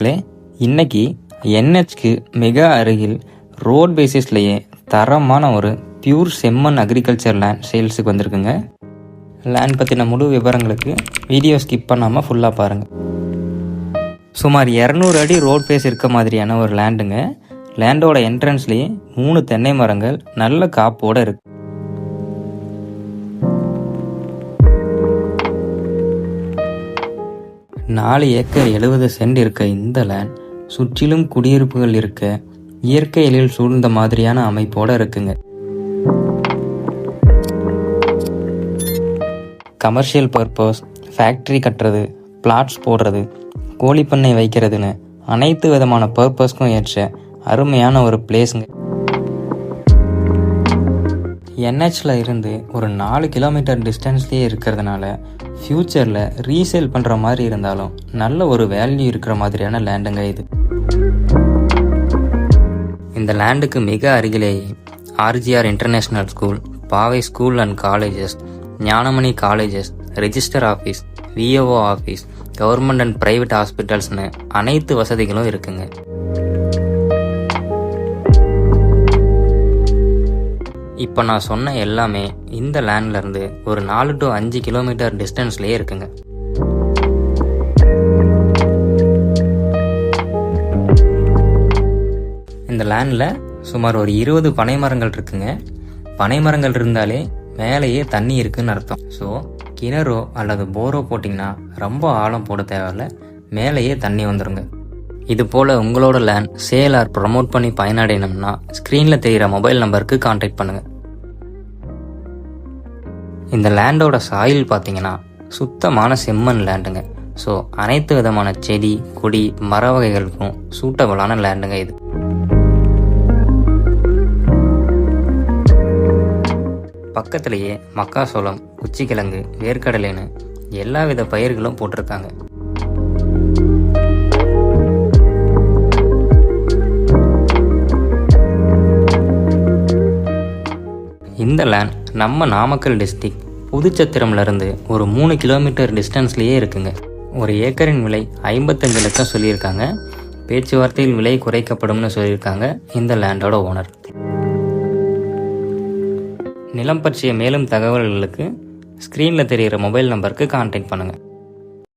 இன்னைக்கு என்ஹெச்க்கு மிக அருகில் ரோட் பேசிஸ்லேயே தரமான ஒரு பியூர் செம்மண் அக்ரிகல்ச்சர் லேண்ட் சேல்ஸுக்கு வந்திருக்குங்க. லேண்ட் பற்றின முழு விவரங்களுக்கு வீடியோ ஸ்கிப் பண்ணாமல் ஃபுல்லாக பாருங்கள். சுமார் 200 அடி ரோட் பேஸ் இருக்க மாதிரியான ஒரு லேண்டுங்க. லேண்டோட என்ட்ரன்ஸ்லேயே 3 தென்னை மரங்கள் நல்ல காப்போடு இருக்கு. நாலு ஏக்கர் 70 சென்ட் இருக்க இந்த லேண்ட் சுற்றிலும் குடியிருப்புகள் இருக்க இயற்கை எழில் சூழ்ந்த மாதிரியான அமைப்போட இருக்குங்க. கமர்ஷியல் பர்பஸ், ஃபேக்ட்ரி கட்டுறது, பிளாட்ஸ் போடுறது, கோழிப்பண்ணை வைக்கிறதுன்னு அனைத்து விதமான பர்பஸ்க்கும் ஏற்ற அருமையான ஒரு பிளேஸுங்க. என்ஹெச்சில் இருந்து ஒரு 4 கிலோமீட்டர் டிஸ்டன்ஸ்லேயே இருக்கிறதுனால ஃப்யூச்சரில் ரீசேல் பண்ணுற மாதிரி இருந்தாலும் நல்ல ஒரு வேல்யூ இருக்கிற மாதிரியான லேண்டுங்க இது. இந்த லேண்டுக்கு மிக அருகிலேயே RGR international school, Paavai school and colleges, Gnanamani colleges, register office, VAO office, government and private ஹாஸ்பிட்டல்ஸ்னு அனைத்து வசதிகளும் இருக்குங்க. இப்போ நான் சொன்ன எல்லாமே இந்த லேண்ட்லேருந்து ஒரு 4 to 5 கிலோமீட்டர் டிஸ்டன்ஸ்லேயே இருக்குங்க. இந்த லேண்டில் சுமார் ஒரு 20 பனை மரங்கள் இருக்குங்க. பனை மரங்கள் இருந்தாலே மேலேயே தண்ணி இருக்குன்னு அர்த்தம். ஸோ கிணறோ அல்லது போரோ போட்டிங்கன்னா ரொம்ப ஆழம் போட தேவையில்ல, மேலேயே தண்ணி வந்துடுங்க. இது போல் உங்களோட லேண்ட் சேல் ஆர் ப்ரமோட் பண்ணி பயனடையணும்னா ஸ்க்ரீனில் தெரிகிற மொபைல் நம்பருக்கு கான்டாக்ட் பண்ணுங்கள். இந்த லேண்டோட சாயில் பார்த்தீங்கன்னா சுத்தமான செம்மண் லேண்டுங்க. ஸோ அனைத்து விதமான செடி, கொடி, மர வகைகளுக்கும் சூட்டபிளான லேண்டுங்க இது. பக்கத்திலேயே மக்காசோளம், குச்சிக்கிழங்கு, வேர்க்கடலைன்னு எல்லா வித பயிர்களும் போட்டிருக்காங்க. இந்த லேண்ட் நம்ம நாமக்கல் டிஸ்ட்ரிக்ட் புதுச்சத்திரம்லேருந்து ஒரு 3 கிலோமீட்டர் டிஸ்டன்ஸ்லேயே இருக்குங்க. ஒரு ஏக்கரின் விலை 55 லட்சம் சொல்லியிருக்காங்க. பேச்சுவார்த்தையில் விலை குறைக்கப்படும்னு சொல்லியிருக்காங்க இந்த லேண்டோட ஓனர். நிலம் பற்றிய மேலும் தகவல்களுக்கு ஸ்க்ரீனில் தெரிகிற மொபைல் நம்பருக்கு கான்டாக்ட் பண்ணுங்கள்.